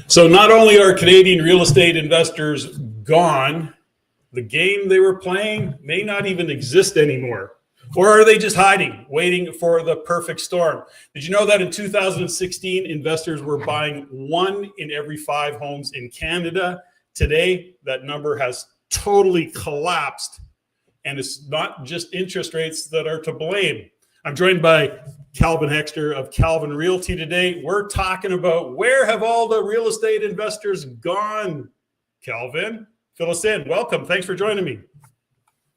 So not only are Canadian real estate investors gone, the game they were playing may not even exist anymore. Or are they just hiding, waiting for the perfect storm? Did you know that in 2016, investors were buying 1 in every 5 homes in Canada? Today, that number has totally collapsed. And it's not just interest rates that are to blame. I'm joined by Calvin Hexter of Calvin Realty today. We're talking about where have all the real estate investors gone? Calvin, fill us in. Welcome. Thanks for joining me.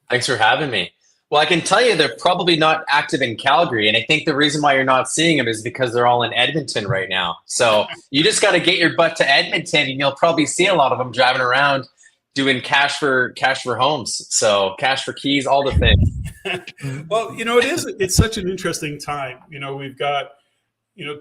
Thanks for having me. Well, I can tell you they're probably not active in Calgary. And I think the reason why you're not seeing them is because they're all in Edmonton right now. So you just got to get your butt to Edmonton and you'll probably see a lot of them driving around doing cash for homes. So cash for keys, all the things. Well, it's such an interesting time. We've got,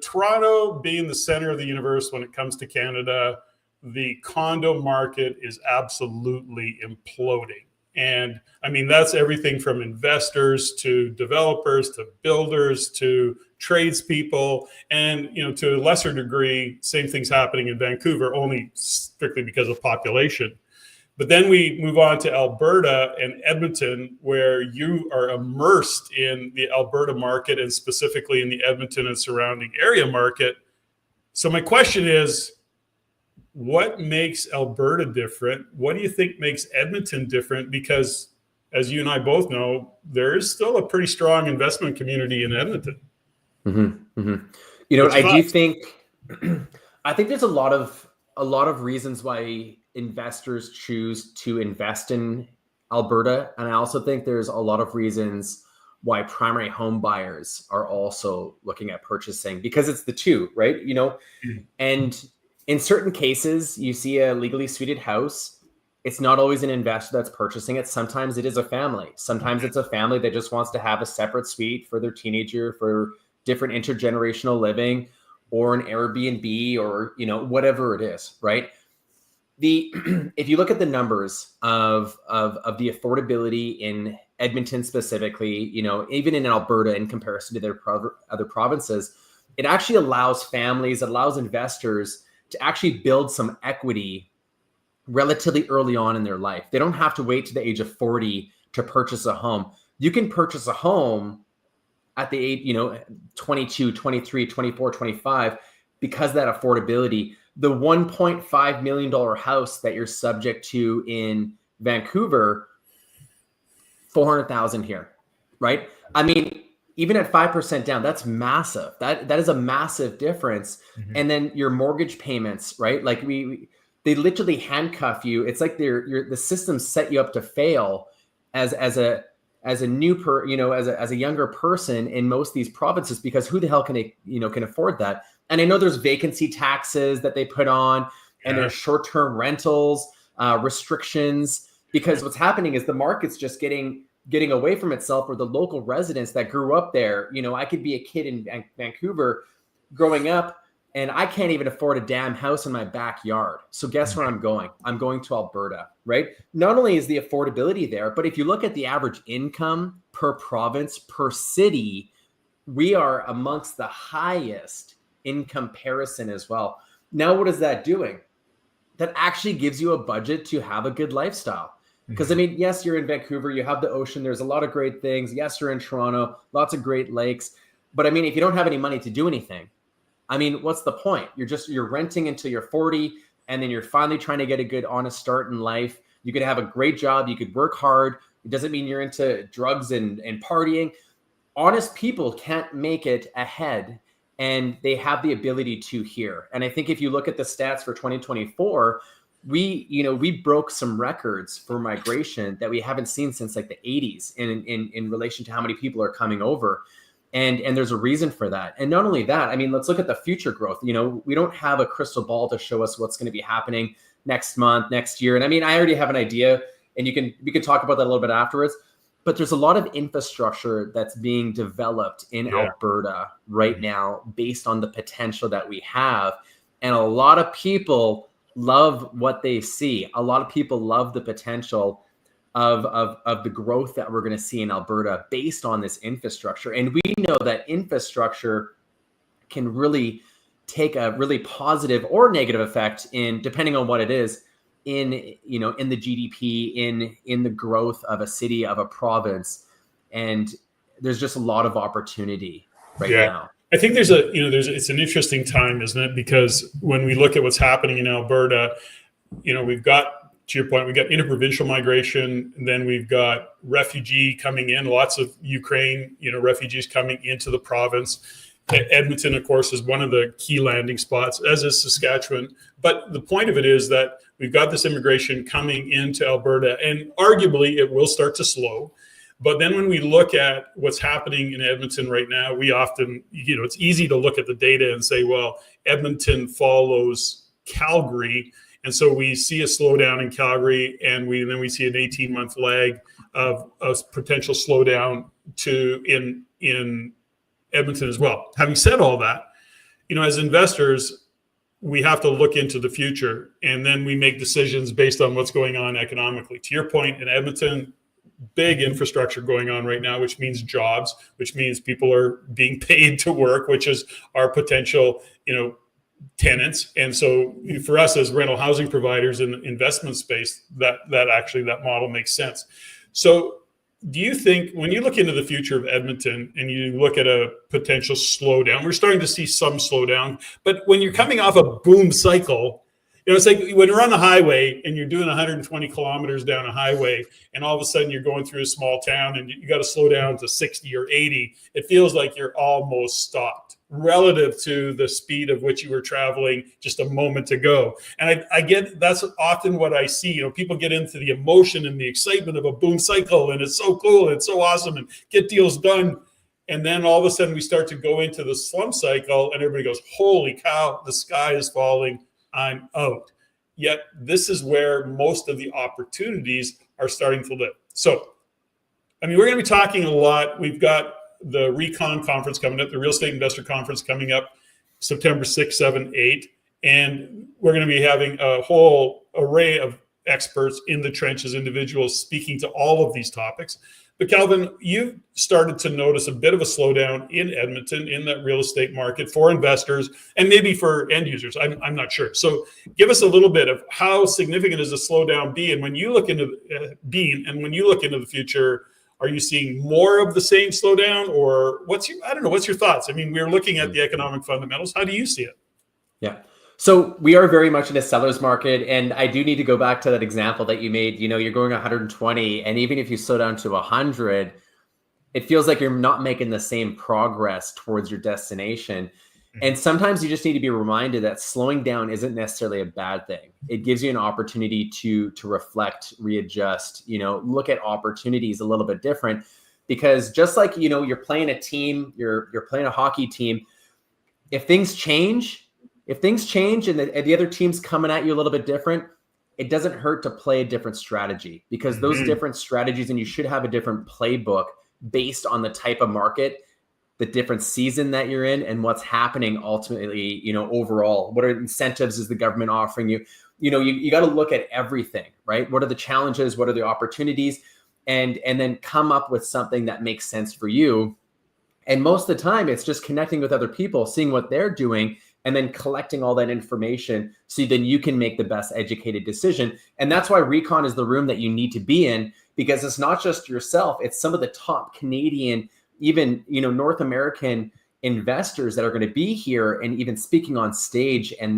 Toronto being the center of the universe when it comes to Canada. The condo market is absolutely imploding. And I mean, that's everything from investors to developers to builders to tradespeople. And, to a lesser degree, same thing's happening in Vancouver, only strictly because of population. But then we move on to Alberta and Edmonton, where you are immersed in the Alberta market and specifically in the Edmonton and surrounding area market. So my question is, what makes Alberta different? What do you think makes Edmonton different? Because as you and I both know, there is still a pretty strong investment community in Edmonton. Mm-hmm, mm-hmm. I think there's a lot of reasons why investors choose to invest in Alberta. And I also think there's a lot of reasons why primary home buyers are also looking at purchasing, because it's the two, right? And in certain cases, you see a legally suited house. It's not always an investor that's purchasing it. Sometimes it is a family. Sometimes it's a family that just wants to have a separate suite for their teenager, for different intergenerational living, or an Airbnb, or whatever it is, right? If you look at the numbers of the affordability in Edmonton specifically, even in Alberta in comparison to their other provinces, it actually allows families, it allows investors to actually build some equity relatively early on in their life. They don't have to wait to the age of 40 to purchase a home. You can purchase a home at the age, 22, 23, 24, 25, because of that affordability. The $1.5 million house that you're subject to in Vancouver, $400,000 here, right? I mean, even at 5% down, that's massive. That is a massive difference. Mm-hmm. And then your mortgage payments, right? Like they literally handcuff you. It's like the system set you up to fail as a younger person in most of these provinces, because who the hell can afford that? And I know there's vacancy taxes that they put on, and there's short-term rentals, restrictions, because what's happening is the market's just getting away from itself, or the local residents that grew up there. I could be a kid in Vancouver growing up, and I can't even afford a damn house in my backyard. So guess where I'm going? I'm going to Alberta, right? Not only is the affordability there, but if you look at the average income per province, per city, we are amongst the highest in comparison as well. Now, what is that doing? That actually gives you a budget to have a good lifestyle. Because, I mean, yes, you're in Vancouver, you have the ocean, there's a lot of great things. Yes, you're in Toronto, lots of great lakes. But I mean, if you don't have any money to do anything, I mean, what's the point? You're renting until you're 40, and then you're finally trying to get a good, honest start in life. You could have a great job, you could work hard. It doesn't mean you're into drugs and partying. Honest people can't make it ahead, and they have the ability to here. And I think if you look at the stats for 2024, we broke some records for migration that we haven't seen since like the 80s in relation to how many people are coming over. And there's a reason for that. And not only that, I mean, let's look at the future growth. We don't have a crystal ball to show us what's going to be happening next month, next year. And I mean, I already have an idea, and we can talk about that a little bit afterwards. But there's a lot of infrastructure that's being developed in Alberta right now based on the potential that we have. And a lot of people love what they see. A lot of people love the potential of the growth that we're going to see in Alberta based on this infrastructure. And we know that infrastructure can really take a really positive or negative effect in, depending on what it is, in the GDP, in the growth of a city, of a province. And there's just a lot of opportunity right now. I think it's an interesting time, isn't it? Because when we look at what's happening in Alberta, we've got, to your point, we've got interprovincial migration, and then we've got refugee coming in, lots of Ukraine, refugees coming into the province. Edmonton, of course, is one of the key landing spots, as is Saskatchewan. But the point of it is that we've got this immigration coming into Alberta, and arguably it will start to slow. But then when we look at what's happening in Edmonton right now, we often, it's easy to look at the data and say, well, Edmonton follows Calgary. And so we see a slowdown in Calgary, and then we see an 18-month lag of a potential slowdown in Edmonton as well. Having said all that, as investors, we have to look into the future, and then we make decisions based on what's going on economically. To your point, in Edmonton, big infrastructure going on right now, which means jobs, which means people are being paid to work, which is our potential, tenants. And so for us as rental housing providers in the investment space, that model makes sense. So do you think, when you look into the future of Edmonton and you look at a potential slowdown, we're starting to see some slowdown, but when you're coming off a boom cycle, it's like when you're on the highway and you're doing 120 kilometers down a highway, and all of a sudden you're going through a small town and you got to slow down to 60 or 80. It feels like you're almost stopped relative to the speed of which you were traveling just a moment ago. And I get, that's often what I see. People get into the emotion and the excitement of a boom cycle, and it's so cool, and it's so awesome, and get deals done. And then all of a sudden we start to go into the slump cycle, and everybody goes, holy cow, the sky is falling, I'm out. Yet this is where most of the opportunities are starting to live. So, we're going to be talking a lot. We've got the RECon conference coming up, the Real Estate Investor Conference coming up September 6, 7, 8. And we're going to be having a whole array of experts in the trenches, individuals speaking to all of these topics. But Calvin, you've started to notice a bit of a slowdown in Edmonton, in that real estate market, for investors and maybe for end users. I'm not sure. So give us a little bit of how significant is the slowdown be, and when you look into the future, are you seeing more of the same slowdown, or what's your thoughts? We're looking at the economic fundamentals. How do you see it? Yeah. So we are very much in a seller's market. And I do need to go back to that example that you made. You're going 120, and even if you slow down to 100, it feels like you're not making the same progress towards your destination. And sometimes you just need to be reminded that slowing down isn't necessarily a bad thing. It gives you an opportunity to reflect, readjust, look at opportunities a little bit different, because just like, you're playing a team, you're playing a hockey team. If things change and the other team's coming at you a little bit different, it doesn't hurt to play a different strategy, because those different strategies, and you should have a different playbook based on the type of market, the different season that you're in, and what's happening ultimately, overall. What are incentives is the government offering you? You got to look at everything, right? What are the challenges? What are the opportunities? And then come up with something that makes sense for you. And most of the time, it's just connecting with other people, seeing what they're doing, and then collecting all that information so then you can make the best educated decision. And that's why RECon is the room that you need to be in, because it's not just yourself, it's some of the top Canadian, even, North American investors that are going to be here and even speaking on stage. And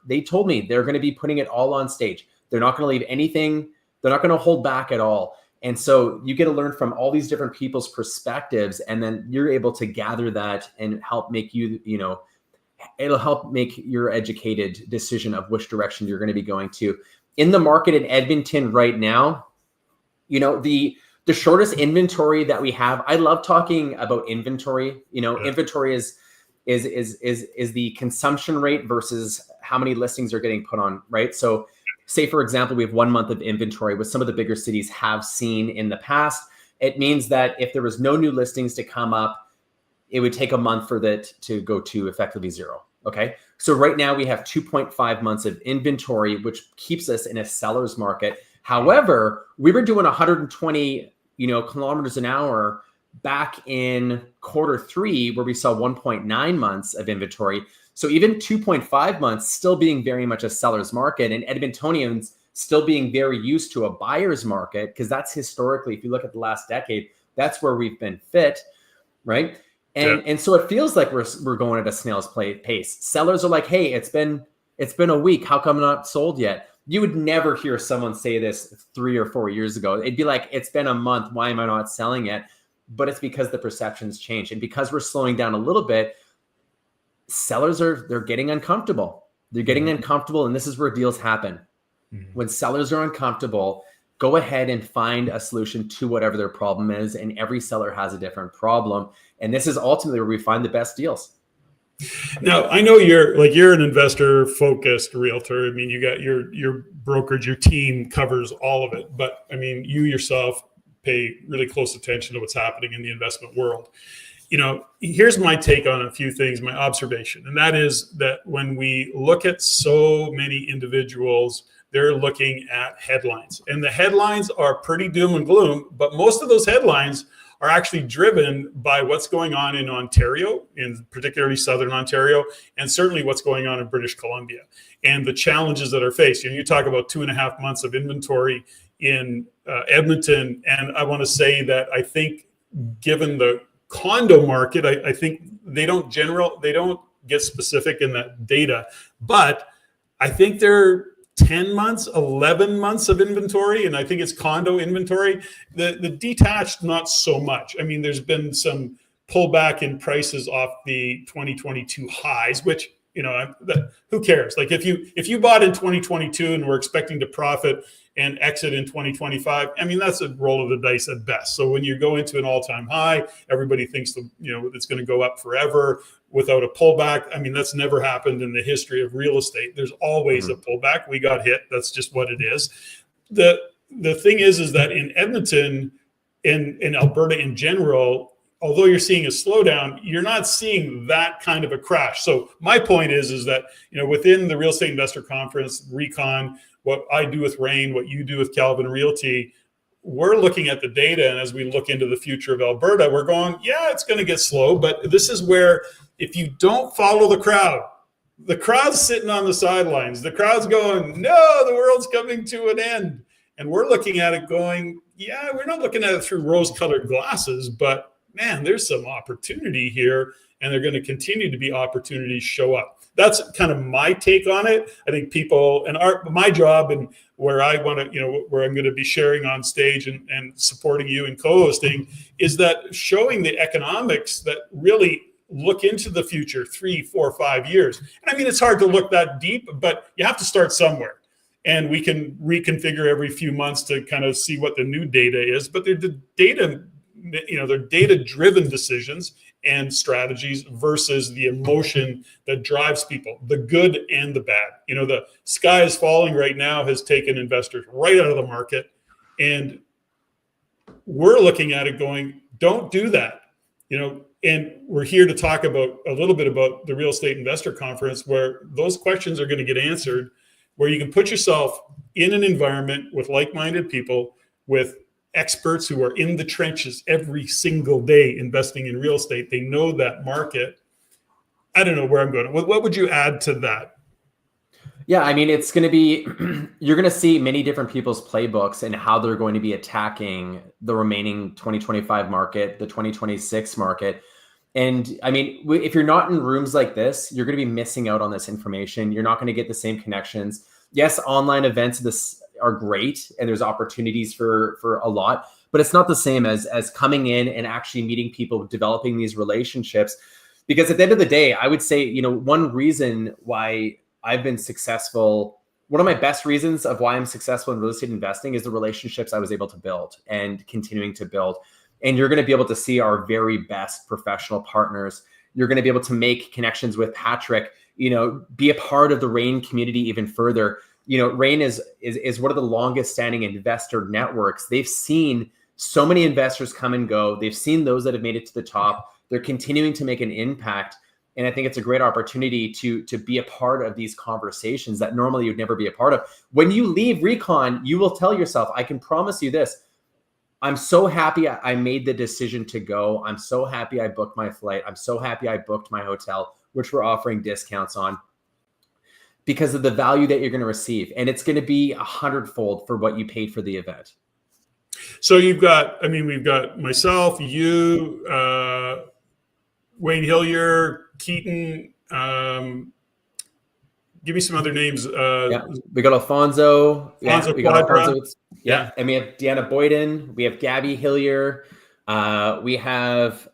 they told me they're going to be putting it all on stage. They're not going to leave anything. They're not going to hold back at all. And so you get to learn from all these different people's perspectives, and then you're able to gather that and help make it'll help make your educated decision of which direction you're going to be going to. In the market in Edmonton right now, the shortest inventory that we have. I love talking about inventory. Inventory is the consumption rate versus how many listings are getting put on, right? So say, for example, we have 1 month of inventory, which some of the bigger cities have seen in the past. It means that if there was no new listings to come up, it would take a month for that to go to effectively zero. Okay. So right now we have 2.5 months of inventory, which keeps us in a seller's market. However, we were doing 120, kilometers an hour back in Q3, where we saw 1.9 months of inventory. So even 2.5 months still being very much a seller's market, and Edmontonians still being very used to a buyer's market, because that's historically, if you look at the last decade, that's where we've been fit, right? And so it feels like we're going at a snail's pace. Sellers are like, hey, it's been a week. How come I'm not sold yet? You would never hear someone say this 3 or 4 years ago. It'd be like, it's been a month. Why am I not selling it? But it's because the perceptions change. And because we're slowing down a little bit, sellers they're getting uncomfortable. They're getting uncomfortable. And this is where deals happen. When sellers are uncomfortable, go ahead and find a solution to whatever their problem is. And every seller has a different problem. And this is ultimately where we find the best deals. Now, I know you're an investor focused realtor. I mean, you got your brokerage, your team covers all of it. But I mean, you yourself pay really close attention to what's happening in the investment world. Here's my take on a few things, my observation. And that is that when we look at so many individuals, they're looking at headlines. And the headlines are pretty doom and gloom, but most of those headlines are actually driven by what's going on in Ontario, in particularly Southern Ontario, and certainly what's going on in British Columbia and the challenges that are faced. You talk about 2.5 months of inventory in Edmonton. And I want to say that I think given the condo market, I think they don't get specific in that data, but I think they're 10 months, 11 months of inventory. And I think it's condo inventory. The detached, not so much. I mean, there's been some pullback in prices off the 2022 highs, which, who cares? Like if you bought in 2022 and were expecting to profit and exit in 2025, I mean, that's a roll of the dice at best. So when you go into an all-time high, everybody thinks it's going to go up forever without a pullback. I mean, that's never happened in the history of real estate. There's always a pullback. We got hit. That's just what it is. The thing is that in Edmonton, in Alberta in general, although you're seeing a slowdown, you're not seeing that kind of a crash. So my point is that, within the Real Estate Investor Conference, Recon, what I do with REIN, what you do with Calvin Realty, we're looking at the data. And as we look into the future of Alberta, we're going, yeah, it's going to get slow. But this is where, if you don't follow the crowd's sitting on the sidelines. The crowd's going, no, the world's coming to an end. And we're looking at it going, yeah, we're not looking at it through rose-colored glasses, but man, there's some opportunity here, and they're going to continue to be opportunities show up. That's kind of my take on it. I think people, and my job, and where I want to, where I'm going to be sharing on stage and supporting you and co-hosting, is that showing the economics that really look into the future 3, 4, 5 years. And I mean, it's hard to look that deep, but you have to start somewhere. And we can reconfigure every few months to kind of see what the new data is, but they're data-driven decisions and strategies versus the emotion that drives people, the good and the bad. The sky is falling right now has taken investors right out of the market. And we're looking at it going, don't do that. And we're here to talk about a little bit about the Real Estate Investor Conference, where those questions are going to get answered, where you can put yourself in an environment with like-minded people, with experts who are in the trenches every single day investing in real estate. They know that market. I don't know where I'm going. What would you add to that? Yeah, I mean, it's going to be, you're going to see many different people's playbooks and how they're going to be attacking the remaining 2025 market, the 2026 market. And I mean, if you're not in rooms like this, you're going to be missing out on this information. You're not going to get the same connections. Yes, online events are great, and there's opportunities for a lot, but it's not the same as coming in and actually meeting people, developing these relationships. Because at the end of the day, I would say, one reason why I've been successful, one of my best reasons of why I'm successful in real estate investing is the relationships I was able to build and continuing to build. And you're going to be able to see our very best professional partners. You're going to be able to make connections with Patrick, be a part of the REIN community even further. REIN is one of the longest standing investor networks. They've seen so many investors come and go. They've seen those that have made it to the top. They're continuing to make an impact. And I think it's a great opportunity to be a part of these conversations that normally you'd never be a part of. When you leave Recon, you will tell yourself, I can promise you this, I'm so happy I made the decision to go. I'm so happy I booked my flight. I'm so happy I booked my hotel. which we're offering discounts on because of the value that you're going to receive. And it's going to be 100-fold for what you paid for the event. So we've got myself, you, Wayne Hillier, Keaton, give me some other names. We got Alfonso. We got Alfonso. Yeah. And we have Deanna Boyden. We have Gabby Hillier. We have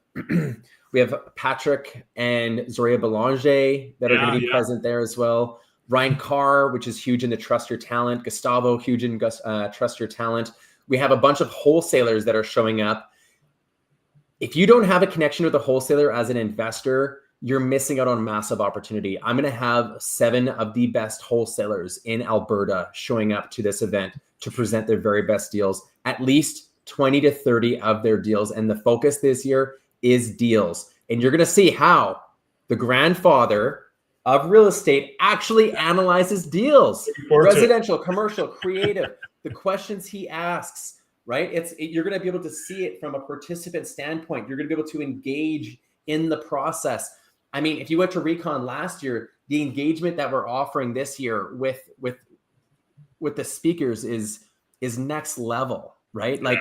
Patrick and Zoria Belanger that are going to be present there as well. Ryan Carr, which is huge in the Trust Your Talent. Gustavo, huge in Trust Your Talent. We have a bunch of wholesalers that are showing up. If you don't have a connection with a wholesaler as an investor, you're missing out on massive opportunity. I'm going to have 7 of the best wholesalers in Alberta showing up to this event to present their very best deals, at least 20 to 30 of their deals. And the focus this year is deals. And you're going to see how the grandfather of real estate actually analyzes deals, residential, commercial, creative, the questions he asks, right? You're going to be able to see it from a participant standpoint. You're going to be able to engage in the process. I mean, if you went to Recon last year, the engagement that we're offering this year with the speakers is next level, right? Like,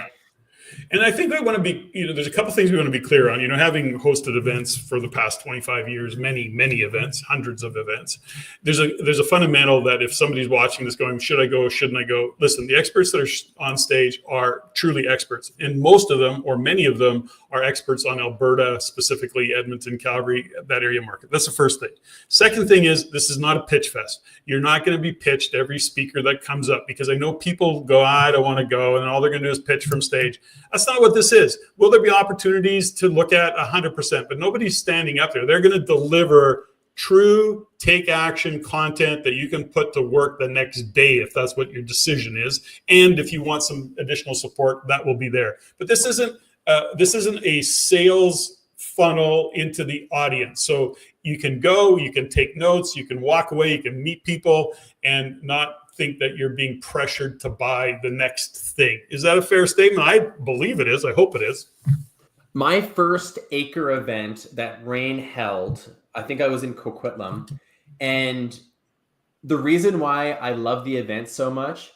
and I think I want to be, there's a couple things we want to be clear on. Having hosted events for the past 25 years, many events, hundreds of events, there's a fundamental that if somebody's watching this going, should I go, shouldn't I go? Listen, the experts that are on stage are truly experts, and most of them, or many of them, are experts on Alberta, specifically Edmonton, Calgary, that area market. That's the first thing. Second thing is, this is not a pitch fest. You're not going to be pitched every speaker that comes up, because I know people go, I don't want to go, and all they're going to do is pitch from stage. That's not what this is. Will there be opportunities to look at? 100%, but nobody's standing up there. They're going to deliver true take action content that you can put to work the next day if that's what your decision is. And if you want some additional support, that will be there. But this isn't a sales funnel into the audience. So you can go, you can take notes, you can walk away, you can meet people and not think that you're being pressured to buy the next thing. Is that a fair statement? I believe it is. I hope it is. My first acre event that REIN held, I think I was in Coquitlam. And the reason why I love the event so much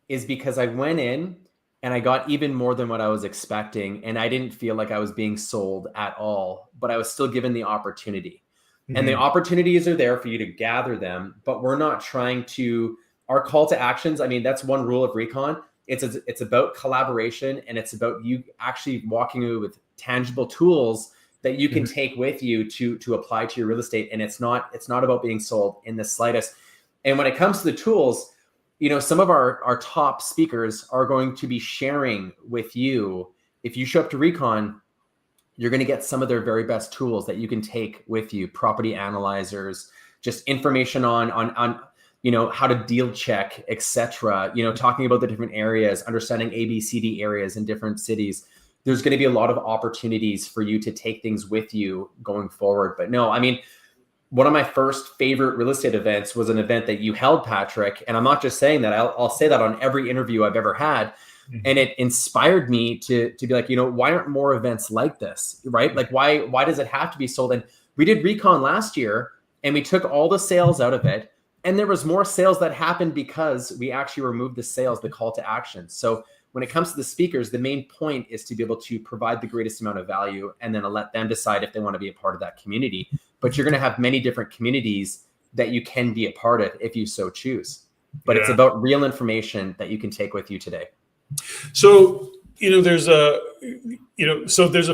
is because I went in and I got even more than what I was expecting. And I didn't feel like I was being sold at all, but I was still given the opportunity. Mm-hmm. And the opportunities are there for you to gather them, but we're not trying to, our call to actions, I mean, that's one rule of Recon. It's about collaboration, and it's about you actually walking away with tangible tools that you can take with you to apply to your real estate. And it's not about being sold in the slightest. And when it comes to the tools, some of our top speakers are going to be sharing with you. If you show up to Recon, you're going to get some of their very best tools that you can take with you, property analyzers, just information on how to deal check, etc. Talking about the different areas, understanding ABCD areas in different cities. There's going to be a lot of opportunities for you to take things with you going forward. But no, I mean, one of my first favorite real estate events was an event that you held, Patrick. And I'm not just saying that. I'll say that on every interview I've ever had. And it inspired me to be like, why aren't more events like this, right? Like, why does it have to be sold? And we did Recon last year, and we took all the sales out of it. And there was more sales that happened because we actually removed the sales, the call to action. So when it comes to the speakers, the main point is to be able to provide the greatest amount of value and then let them decide if they want to be a part of that community. But you're going to have many different communities that you can be a part of if you so choose. But it's about real information that you can take with you today. So, there's a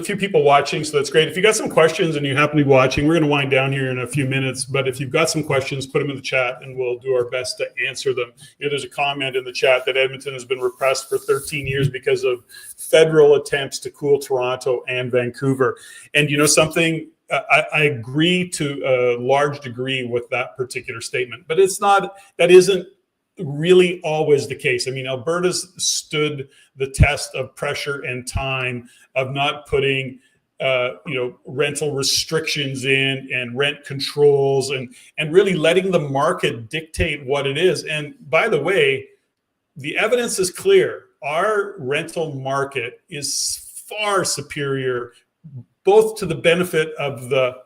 few people watching, so that's great. If you got some questions and you happen to be watching, we're going to wind down here in a few minutes. But if you've got some questions, put them in the chat and we'll do our best to answer them. There's a comment in the chat that Edmonton has been repressed for 13 years because of federal attempts to cool Toronto and Vancouver. And something, I agree to a large degree with that particular statement, but that isn't really always the case. I mean, Alberta's stood the test of pressure and time of not putting, rental restrictions in and rent controls and really letting the market dictate what it is. And by the way, the evidence is clear. Our rental market is far superior, both to the benefit of the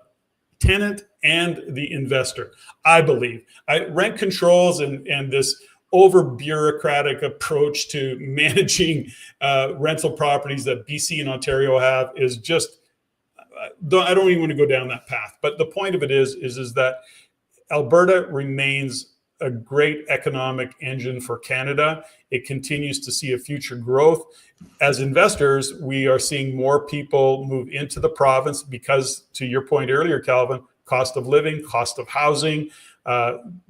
tenant and the investor, I believe. Rent controls and this over bureaucratic approach to managing rental properties that BC and Ontario have is just, I don't even want to go down that path. But the point of it is that Alberta remains a great economic engine for Canada. It continues to see a future growth. As investors, we are seeing more people move into the province because, to your point earlier, Calvin, cost of living, cost of housing,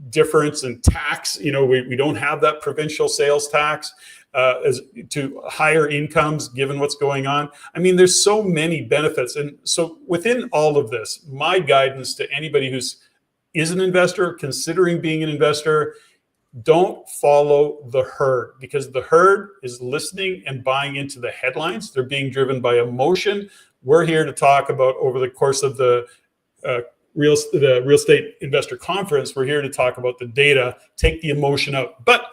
difference in tax. We don't have that provincial sales tax as to higher incomes given what's going on. I mean, there's so many benefits. And so within all of this, my guidance to anybody is an investor, considering being an investor, don't follow the herd, because the herd is listening and buying into the headlines. They're being driven by emotion. We're here to talk about, over the course of the real estate investor conference, we're here to talk about the data, take the emotion out. But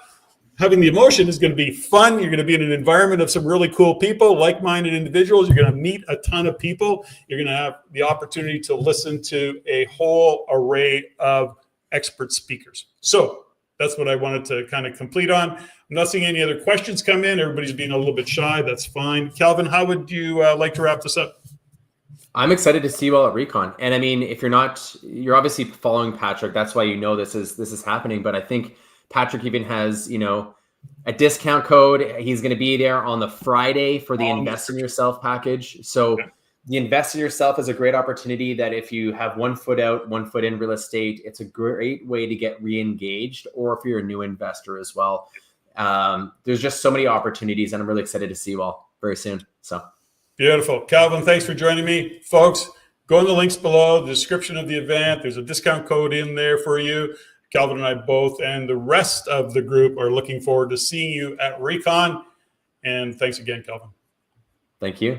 having the emotion is going to be fun. You're going to be in an environment of some really cool people, like-minded individuals. You're going to meet a ton of people. You're going to have the opportunity to listen to a whole array of expert speakers. So that's what I wanted to kind of complete on. I'm not seeing any other questions come in. Everybody's being a little bit shy. That's fine. Calvin, how would you like to wrap this up? I'm excited to see you all at Recon. And I mean, if you're not, you're obviously following Patrick. That's why you know this is happening. But I think Patrick even has, a discount code. He's going to be there on the Friday for the Invest in Yourself package. So the Invest in Yourself is a great opportunity that if you have 1 foot out, 1 foot in real estate, it's a great way to get re-engaged, or if you're a new investor as well. There's just so many opportunities, and I'm really excited to see you all very soon. So beautiful. Calvin, thanks for joining me. Folks, go in the links below, the description of the event. There's a discount code in there for you. Calvin and I both, and the rest of the group, are looking forward to seeing you at Recon. And thanks again, Calvin. Thank you.